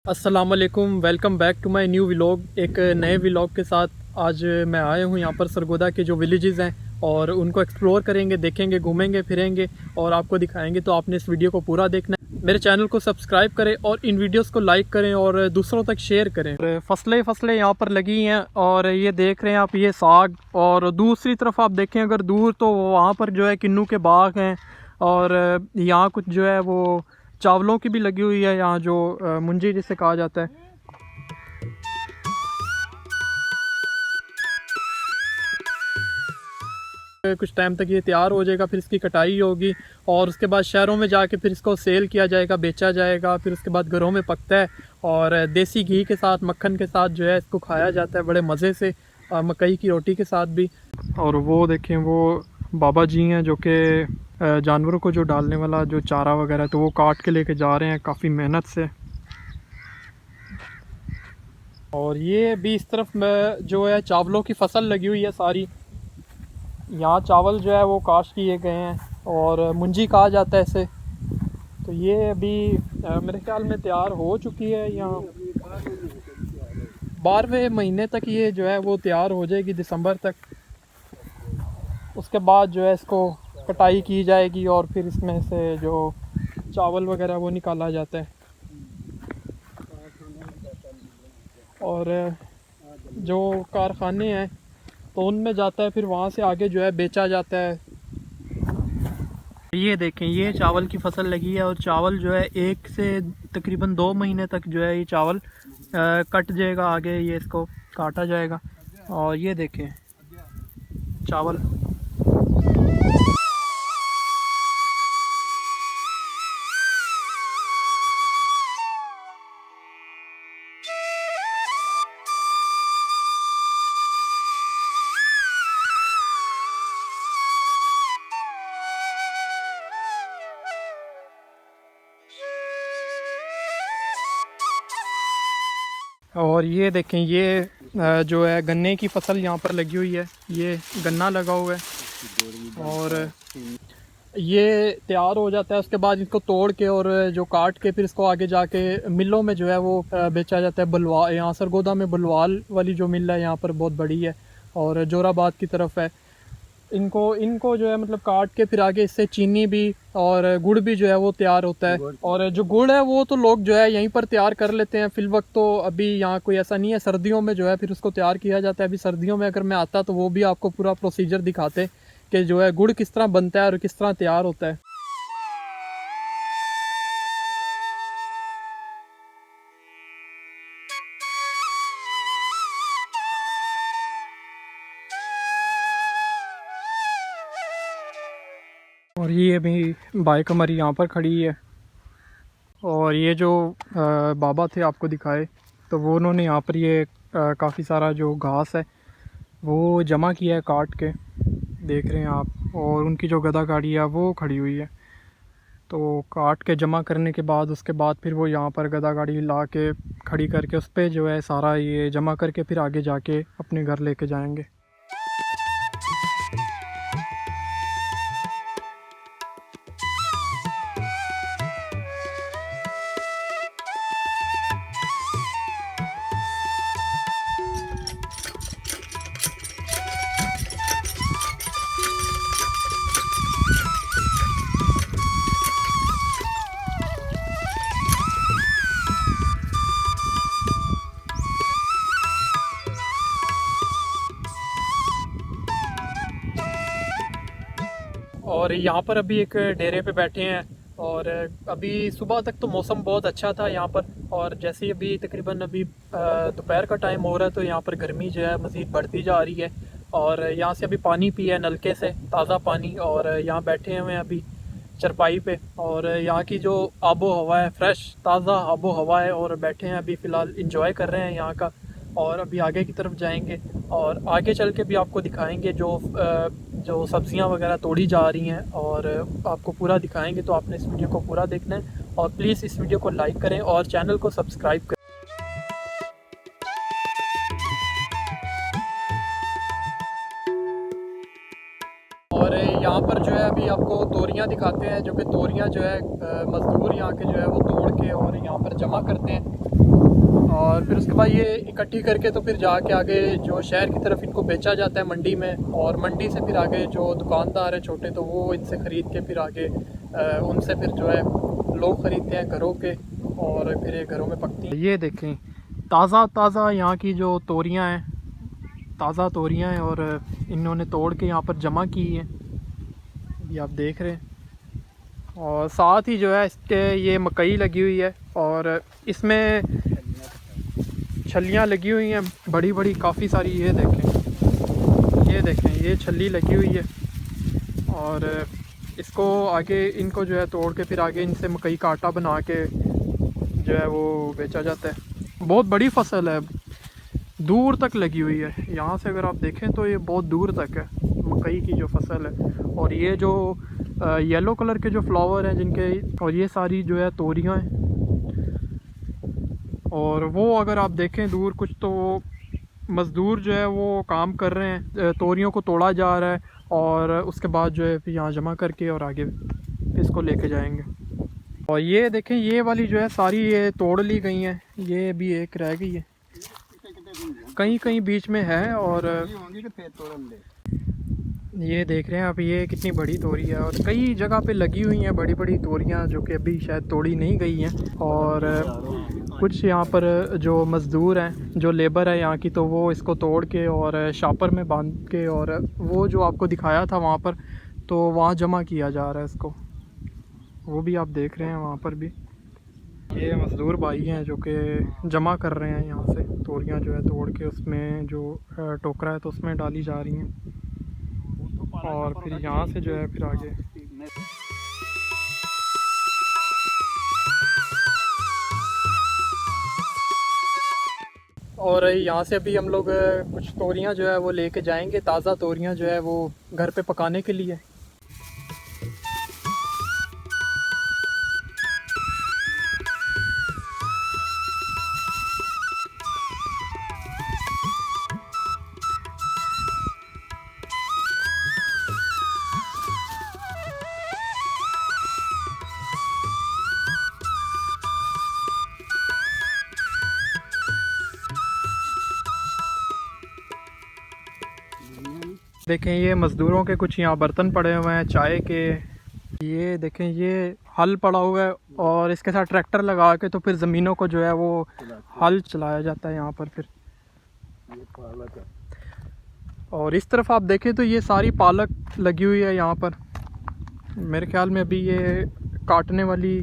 अस्सलाम वालेकुम, welcome back to my new vlog. एक नए व्लॉग के साथ आज मैं आया हूँ यहाँ पर सरगोदा के जो विलेजेस हैं और उनको एक्सप्लोर करेंगे, देखेंगे, घूमेंगे फिरेंगे और आपको दिखाएंगे। तो आपने इस वीडियो को पूरा देखना है। मेरे चैनल को सब्सक्राइब करें और इन वीडियोस को लाइक करें और दूसरों तक शेयर करें। और फसलें यहाँ पर लगी हैं और ये देख रहे हैं आप, ये साग। और दूसरी तरफ आप देखें अगर दूर, तो वहाँ पर जो है किन्नू के बाग हैं और यहाँ कुछ जो है वो चावलों की भी लगी हुई है, यहाँ जो मुंजी जिसे कहा जाता है। कुछ टाइम तक ये तैयार हो जाएगा, फिर इसकी कटाई होगी और उसके बाद शहरों में जाके फिर इसको सेल किया जाएगा, बेचा जाएगा। फिर उसके बाद घरों में पकता है और देसी घी के साथ, मक्खन के साथ जो है इसको खाया जाता है बड़े मज़े से, मकई की रोटी के साथ भी। और वो देखें, वो बाबा जी हैं जो कि जानवरों को जो डालने वाला जो चारा वगैरह, तो वो काट के लेके जा रहे हैं काफ़ी मेहनत से। और ये भी इस तरफ में जो है चावलों की फसल लगी हुई है सारी। यहाँ चावल जो है वो काश्त किए गए हैं और मुंजी कहा जाता है इसे। तो ये अभी मेरे ख्याल में तैयार हो चुकी है। यहाँ 12वें महीने तक ये जो है वो तैयार हो जाएगी, दिसंबर तक। उसके बाद जो है इसको कटाई की जाएगी और फिर इसमें से जो चावल वगैरह वो निकाला जाता है। और जो कारखाने हैं तो उनमें जाता है, फिर वहाँ से आगे जो है बेचा जाता है। ये देखें, ये चावल की फसल लगी है और चावल जो है 1 से तकरीबन 2 महीने तक जो है ये चावल कट जाएगा, आगे ये इसको काटा जाएगा। और ये देखें चावल। और ये देखें, ये जो है गन्ने की फसल यहाँ पर लगी हुई है। ये गन्ना लगा हुआ है और ये तैयार हो जाता है। उसके बाद इसको तोड़ के और जो काट के फिर इसको आगे जाके मिलों में जो है वो बेचा जाता है। बलवा, यहाँ सरगोदा में बलवाल वाली जो मिल है यहाँ पर बहुत बड़ी है और जोराबाद की तरफ है। इनको जो है मतलब काट के फिर आगे इससे चीनी भी और गुड़ भी जो है वो तैयार होता है। और जो गुड़ है वो तो लोग जो है यहीं पर तैयार कर लेते हैं फिल वक्त। तो अभी यहाँ कोई ऐसा नहीं है, सर्दियों में जो है फिर उसको तैयार किया जाता है। अभी सर्दियों में अगर मैं आता तो वो भी आपको पूरा प्रोसीजर दिखाते कि जो है गुड़ किस तरह बनता है और किस तरह तैयार होता है। और ये अभी बाइक हमारी यहाँ पर खड़ी है और ये जो बाबा थे आपको दिखाए, तो वो उन्होंने यहाँ पर ये काफ़ी सारा जो घास है वो जमा किया है काट के, देख रहे हैं आप। और उनकी जो गधा गाड़ी है वो खड़ी हुई है। तो काट के जमा करने के बाद उसके बाद फिर वो यहाँ पर गधा गाड़ी ला के खड़ी करके उस पर जो है सारा ये जमा करके फिर आगे जाके अपने घर लेके जाएंगे। और यहाँ पर अभी एक डेरे पे बैठे हैं और अभी सुबह तक तो मौसम बहुत अच्छा था यहाँ पर। और जैसे ही अभी तकरीबन अभी दोपहर का टाइम हो रहा है तो यहाँ पर गर्मी जो है मज़ीद बढ़ती जा रही है। और यहाँ से अभी पानी पिया नलके से, ताज़ा पानी। और यहाँ बैठे हुए हैं अभी चरपाई पे और यहाँ की जो आबो हवा है, फ्रेश ताज़ा आबो हवा है। और बैठे हैं अभी फ़िलहाल, इंजॉय कर रहे हैं यहाँ का। और अभी आगे की तरफ जाएंगे और आगे चल के भी आपको दिखाएंगे जो सब्जियां वगैरह तोड़ी जा रही हैं और आपको पूरा दिखाएंगे। तो आपने इस वीडियो को पूरा देखना है और प्लीज़ इस वीडियो को लाइक करें और चैनल को सब्सक्राइब करें। और यहाँ पर जो है अभी आपको तोरियां दिखाते हैं, जो कि तोरियां जो है मज़दूर यहाँ के जो है वो तोड़ के और यहाँ पर जमा करते हैं। और फिर उसके बाद ये इकट्ठी करके तो फिर जाके आगे जो शहर की तरफ इनको बेचा जाता है मंडी में, और मंडी से फिर आगे जो दुकानदार है छोटे तो वो इनसे ख़रीद के फिर आगे उनसे फिर जो है लोग ख़रीदते हैं घरों के, और फिर ये घरों में पकती हैं। ये देखें ताज़ा यहाँ की जो तोरियाँ हैं, ताज़ा तोरियाँ हैं, और इन्होंने तोड़ के यहाँ पर जमा की हैं, ये आप देख रहे हैं। और साथ ही जो है इसके ये मकई लगी हुई है, और इसमें छलियाँ लगी हुई हैं बड़ी बड़ी काफ़ी सारी। ये देखें ये छली लगी हुई है, और इसको आगे इनको जो है तोड़ के फिर आगे इनसे मकई का आटा बना के जो है वो बेचा जाता है। बहुत बड़ी फसल है, दूर तक लगी हुई है। यहाँ से अगर आप देखें तो ये बहुत दूर तक है मकई की जो फसल है। और ये जो येलो कलर के जो फ्लावर हैं जिनके, और ये सारी जो है तोरियां हैं। और वो अगर आप देखें दूर कुछ तो मज़दूर जो है वो काम कर रहे हैं, तोरियों को तोड़ा जा रहा है, और उसके बाद जो है फिर यहाँ जमा करके और आगे फिर इसको लेके जाएंगे। और ये देखें ये वाली जो है सारी ये तोड़ ली गई हैं, ये भी एक रह गई है, कहीं कहीं बीच में है। और ये देख रहे हैं आप ये कितनी बड़ी तोरी है, और कई जगह पे लगी हुई हैं बड़ी बड़ी तोरियां जो कि अभी शायद तोड़ी नहीं गई हैं। और कुछ यहाँ पर जो मज़दूर हैं, जो लेबर है यहाँ की, तो वो इसको तोड़ के और शापर में बांध के, और वो जो आपको दिखाया था वहाँ पर, तो वहाँ जमा किया जा रहा है इसको, वो भी आप देख रहे हैं वहाँ पर भी। ये मज़दूर भाई हैं जो कि जमा कर रहे हैं यहाँ से तोरियाँ जो है तोड़ के, उसमें जो टोकरा है तो उसमें डाली जा रही हैं, और फिर यहाँ से जो है फिर आगे। और यहाँ से अभी हम लोग कुछ तोरियाँ जो है वो लेके जाएंगे, ताज़ा तोरियाँ जो है वो घर पे पकाने के लिए। देखें ये मज़दूरों के कुछ यहाँ बर्तन पड़े हुए हैं चाय के। ये देखें ये हल पड़ा हुआ है, और इसके साथ ट्रैक्टर लगा के तो फिर ज़मीनों को जो है वो हल चलाया जाता है यहाँ पर फिर। और इस तरफ आप देखें तो ये सारी पालक लगी हुई है यहाँ पर। मेरे ख्याल में अभी ये काटने वाली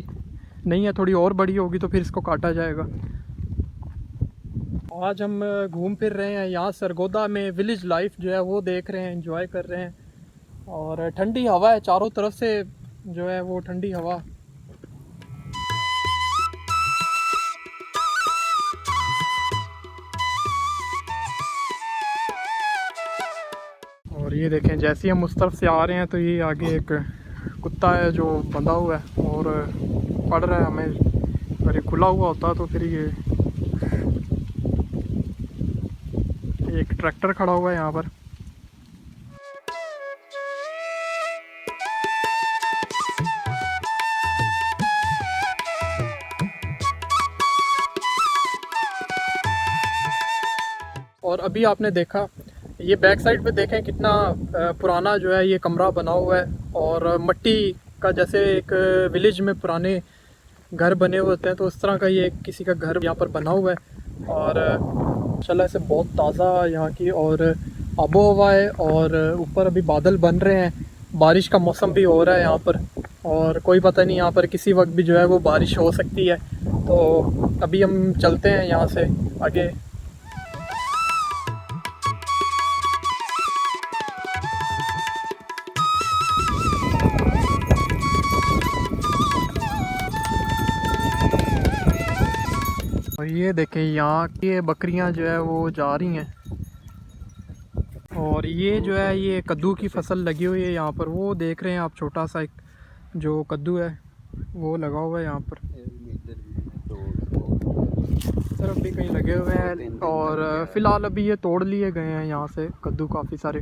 नहीं है, थोड़ी और बड़ी होगी तो फिर इसको काटा जाएगा। आज हम घूम फिर रहे हैं यहाँ सरगोदा में, विलेज लाइफ जो है वो देख रहे हैं, एंजॉय कर रहे हैं। और ठंडी हवा है चारों तरफ से, जो है वो ठंडी हवा। और ये देखें जैसे हम उस तरफ से आ रहे हैं तो ये आगे एक कुत्ता है जो बंधा हुआ है और पड़ रहा है हमें। अगर ये खुला हुआ होता तो फिर ये एक ट्रैक्टर खड़ा हुआ है यहाँ पर। और अभी आपने देखा ये बैक साइड पे देखें कितना पुराना जो है ये कमरा बना हुआ है, और मट्टी का, जैसे एक विलेज में पुराने घर बने हुए होते हैं तो उस तरह का ये किसी का घर यहाँ पर बना हुआ है। और माशाल्लाह से बहुत ताज़ा यहाँ की और आबो हवा है, और ऊपर अभी बादल बन रहे हैं, बारिश का मौसम भी हो रहा है यहाँ पर, और कोई पता नहीं यहाँ पर किसी वक्त भी जो है वो बारिश हो सकती है। तो अभी हम चलते हैं यहाँ से आगे। और ये देखें यहाँ की बकरियाँ जो है वो जा रही हैं, और ये जो है ये कद्दू की फसल लगी हुई है यहाँ पर। वो देख रहे हैं आप, छोटा सा एक जो कद्दू है वो लगा हुआ है यहाँ पर, तरफ भी कहीं लगे हुए हैं। और फ़िलहाल अभी ये तोड़ लिए गए हैं यहाँ से कद्दू काफ़ी सारे।